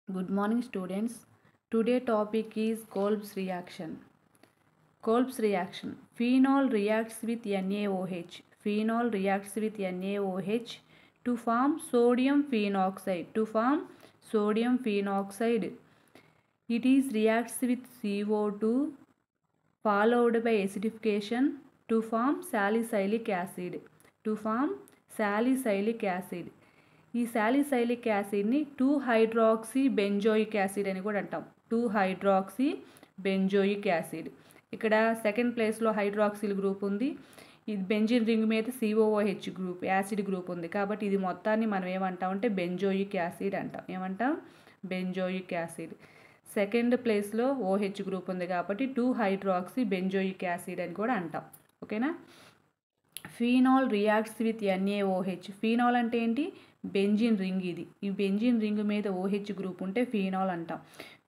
Good morning students. Today topic is Kolb's reaction. Kolb's reaction. Phenol reacts with NaOH. Phenol reacts with NaOH to form sodium phenoxide. It is reacts with CO2 followed by acidification to form salicylic acid. ఈ సాలిసైలిక్ యాసిడ్ని 2-హైడ్రాక్సీ benzoic acid అని కూడా అంటాం. Two hydroxy benzoic acid. ఇక్కడ second ప్లేస్లో hydroxyl group ఉంది. ఇది బెంజిన్ ring మీద COOH గ్రూప్ యాసిడ్ గ్రూప్ ఉంది. కాబట్టి ఇది మొత్తాన్ని మనం ఏమంటాం అంటే బెంజోయిక్ యాసిడ్ అంటాం. Benzoic acid. సెకండ్ ప్లేస్లో OH గ్రూప్ ఉంది కాబట్టి 2-హైడ్రాక్సీ బెంజోయిక్ యాసిడ్ అని కూడా అంటాం. ఓకేనా. Phenol reacts with NaOH. Phenol అంటే ఏంటి? Benzene ring. ఈ బెంజిన్ రింగ్ మీద OH గ్రూప్ ఉంటే ఫీనాల్ అంటాం.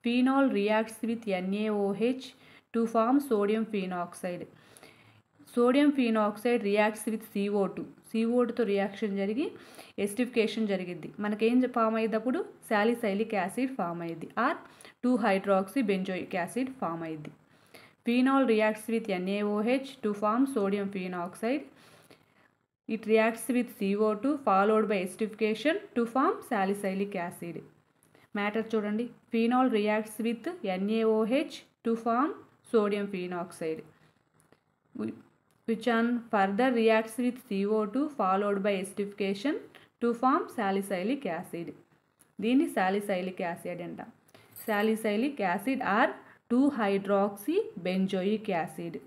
Phenol reacts with NaOH to form sodium phenoxide. Sodium phenoxide reacts with CO2తో రియాక్షన్ జరిగి ఎసిడిఫికేషన్ జరిగిద్ది. మనకేం ఫామ్ అయ్యేటప్పుడు సాలిసైలిక్ యాసిడ్ ఫామ్ అయ్యిద్ది ఆర్ 2-హైడ్రాక్సీ బెంజోయిక్ యాసిడ్ ఫామ్ అయ్యిద్ది. Phenol reacts with NaOH to form sodium phenoxide. It reacts with CO2 followed by acidification to form salicylic acid. Matter చూడండి. Phenol reacts with NaOH to form sodium phenoxide, which one further reacts with CO2 followed by acidification to form salicylic acid. దీన్ని salicylic acid అంటాం. Salicylic acid or 2-హైడ్రాక్సీ benzoic acid.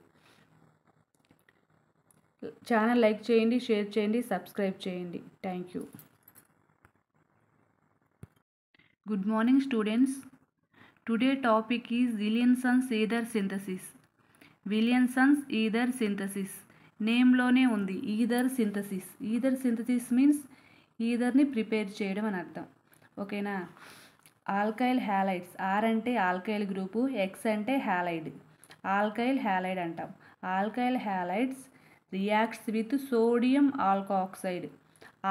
Channel like చేయండి, share చేయండి, subscribe చేయండి. Thank you. Good morning students. Today topic is Williamson's ether synthesis. నేమ్లోనే ఉంది ether synthesis means ఈథర్ని prepare చేయడం అని అర్థం. ఓకేనా. Alkyl halides. ఆర్ అంటే ఆల్కైల్ గ్రూపు, ఎక్స్ అంటే హ్యాలైడ్. ఆల్కైల్ హ్యాలైడ్ అంటాం. Alkyl halides reacts with sodium alkoxide.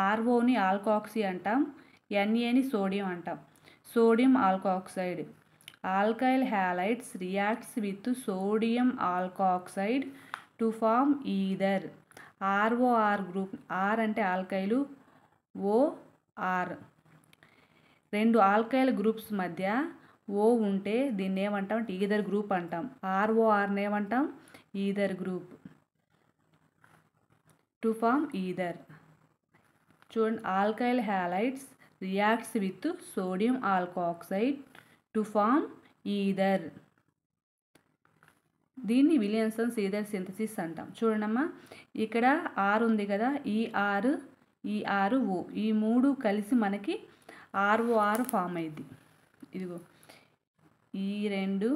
ఆర్ఓని ఆల్కాక్సీ అంటాం, NAని సోడియం అంటాం. Sodium alkoxide. Alkyl halides reacts with sodium alkoxide to form ether. ROR group. Are అంటే ఆల్కైలు, OR. రెండు alkyl groups మధ్య O ఉంటే దీన్ని ఏమంటాం అంటే ఈథర్ గ్రూప్ అంటాం. RORని ఏమంటాం? Ether group. To form ether. చూడండి. Alkyl halides reacts with sodium alkoxide to form ether. దీన్ని విలియన్సన్స్ ఈథర్ సింథసిస్ అంటాం. చూడండమ్మా, ఇక్కడ ఆర్ ఉంది కదా, ఈ ఆర్ O ఈ మూడు కలిసి మనకి ROR ఫామ్ అయింది. ఇదిగో ఈ రెండు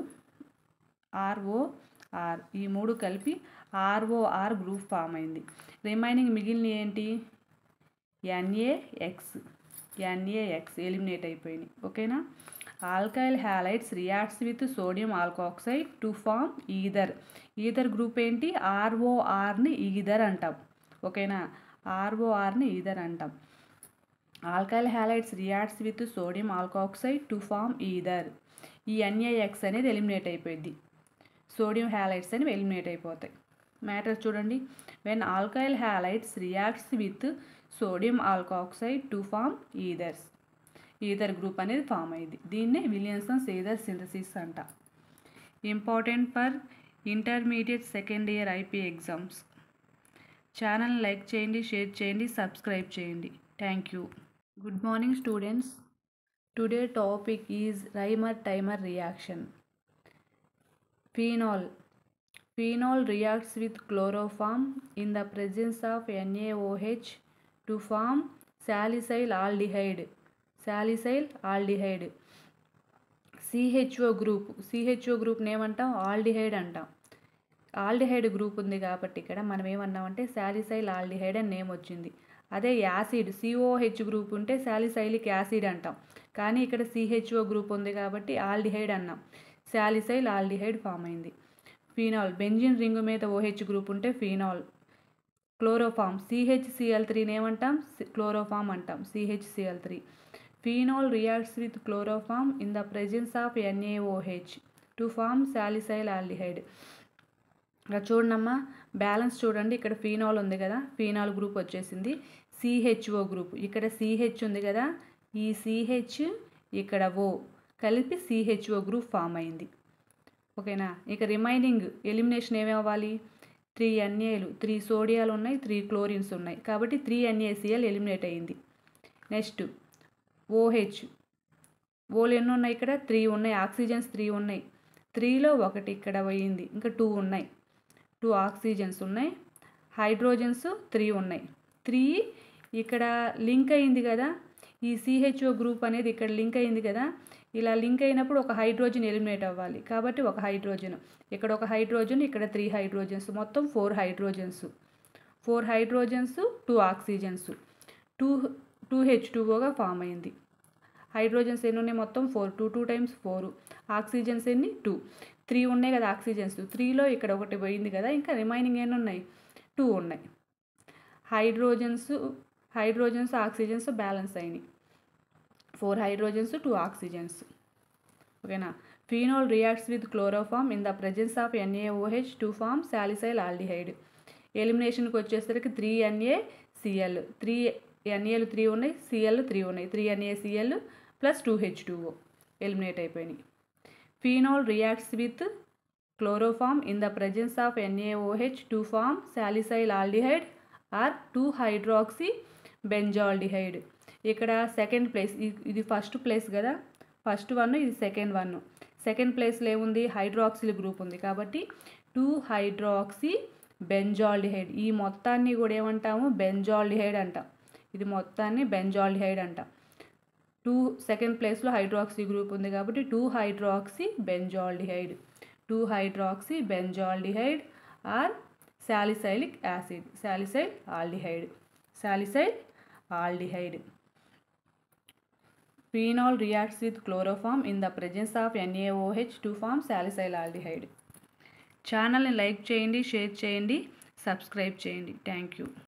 ROR ఈ మూడు కలిపి ROR గ్రూప్ ఫామ్ అయింది. రిమైనింగ్ మిగిలిన ఏంటి? NaX ఎలిమినేట్ అయిపోయినాయి. ఓకేనా. Alkyl halides reacts with sodium alkoxide to form ether group ఏంటి? RORని ఈథర్ అంటాం. ఓకేనా. RORని ఈథర్ అంటాం. Alkyl halides reacts with sodium alkoxide to form ether. ఈ NaX అనేది ఎలిమినేట్ అయిపోయింది. సోడియం హ్యాలైడ్స్ అనేవి ఎలిమినేట్ అయిపోతాయి. మ్యాటర్ చూడండి. When alkyl halides reacts with sodium alkoxide to form ether group అనేది ఫామ్ అయ్యింది. దీన్నే విలియన్సన్స్ ఈథర్ సింథసిస్ అంట. Important for intermediate second year IP exams. Channel like చేయండి, షేర్ చేయండి, సబ్స్క్రైబ్ చేయండి. Thank you. Good morning students. Today topic is Reimer Tiemann reaction. Phenol reacts with chloroform in the presence of NaOH to form salicyl aldehyde. CHO group ఏమంటాం? Aldehyde అంటాం. Aldehyde group ఉంది కాబట్టి ఇక్కడ మనం ఏమన్నామంటే సాలిసైల్ aldehyde అని name వచ్చింది. అదే యాసిడ్ COH గ్రూప్ ఉంటే సాలిసైలిక్ యాసిడ్ అంటాం. కానీ ఇక్కడ CHO గ్రూప్ ఉంది కాబట్టి ఆల్డిహైడ్ అన్నాం. సాలిసైల్ ఆల్డిహైడ్ ఫామ్ అయింది. ఫీనాల్ బెంజిన్ రింగ్ మీద OH గ్రూప్ ఉంటే ఫీనాల్. క్లోరోఫామ్ CHCl3 ఏమంటాం? క్లోరోఫామ్ అంటాం. CHCl3. Phenol reacts with chloroform in the presence of NaOH to form salicylaldehyde. ఇక్కడ చూడమ్మా, బ్యాలెన్స్ చూడండి. ఇక్కడ ఫీనాల్ ఉంది కదా, ఫీనాల్ గ్రూప్ వచ్చేసింది. సిహెచ్ఓ గ్రూప్, ఇక్కడ సిహెచ్ ఉంది కదా, ఈ సిహెచ్ ఇక్కడ ఓ కలిపి సిహెచ్ఓ గ్రూప్ ఫామ్ అయింది. ఓకేనా. ఇక రిమైనింగ్ ఎలిమినేషన్ ఏమవ్వాలి, 3 Naలు, 3 సోడియాలు ఉన్నాయి, 3 క్లోరిన్స్ ఉన్నాయి, కాబట్టి 3 NaCl ఎలిమినేట్ అయ్యింది. నెక్స్ట్ OH, ఓలు ఎన్ని ఉన్నాయి, ఇక్కడ 3 ఉన్నాయి, ఆక్సిజన్స్ 3 ఉన్నాయి, 3లో 1 ఇక్కడ పోయింది, ఇంకా 2 ఉన్నాయి, 2 ఆక్సిజన్స్ ఉన్నాయి, హైడ్రోజన్స్ 3 ఉన్నాయి, 3 ఇక్కడ లింక్ అయింది కదా, ఈ సిహెచ్ఓ గ్రూప్ అనేది ఇక్కడ లింక్ అయింది కదా, ఇలా లింక్ అయినప్పుడు ఒక హైడ్రోజన్ ఎలిమినేట్ అవ్వాలి, కాబట్టి ఒక హైడ్రోజన్, ఇక్కడ ఒక హైడ్రోజన్, ఇక్కడ 3 హైడ్రోజన్స్, మొత్తం 4 హైడ్రోజన్స్, 4 హైడ్రోజన్స్, 2 ఆక్సిజన్స్, 2H2Oగా ఫామ్ అయింది. హైడ్రోజన్స్ ఎన్ని ఉన్నాయి, మొత్తం 4, 2 టైమ్స్ 4, ఆక్సిజన్స్ ఎన్ని 2, 3 ఉన్నాయి కదా ఆక్సిజన్స్, 3లో ఇక్కడ ఒకటి పోయింది కదా, ఇంకా రిమైనింగ్ ఎన్ని ఉన్నాయి, 2 ఉన్నాయి. హైడ్రోజన్స్ ఆక్సిజన్స్ బ్యాలెన్స్ అయినాయి, 4 హైడ్రోజన్స్, 2 ఆక్సిజన్స్. ఓకేనా. Phenol reacts with chloroform in the presence of NaOH to form salicylaldehyde. ఎలిమినేషన్కి వచ్చేసరికి 3 NaCl, 3 Naలు 3 ఉన్నాయి, Cl 3 ఉన్నాయి, 3 NaCl ప్లస్ 2H2O ఎలిమినేట్ అయిపోయినాయి. Phenol reacts with chloroform in the presence of NaOH to form salicylaldehyde or 2-హైడ్రాక్సీ benzaldehyde. ఇక్కడ second place, ఇది first place కదా, first 1, ఇది సెకండ్ 1. సెకండ్ ప్లేస్లో ఏముంది, హైడ్రాక్సిల్ గ్రూప్ ఉంది, కాబట్టి 2-హైడ్రాక్సీ బెంజాల్డిహైడ్. ఈ మొత్తాన్ని కూడా ఏమంటాము, బెంజాల్డిహైడ్ అంటాం. ఇది మొత్తాన్ని బెంజాల్డిహైడ్ అంటాం. సెకండ్ ప్లేస్లో హైడ్రాక్సీ గ్రూప్ ఉంది కాబట్టి 2-హైడ్రాక్సీ బెంజాల్డిహైడ్, 2-హైడ్రాక్సీ benzaldehyde or salicylic acid, salicylaldehyde. Phenol reacts with chloroform in the presence of NaOH to form salicylaldehyde. ఛానల్ని లైక్ చేయండి, షేర్ చేయండి, సబ్స్క్రైబ్ చేయండి. Thank you.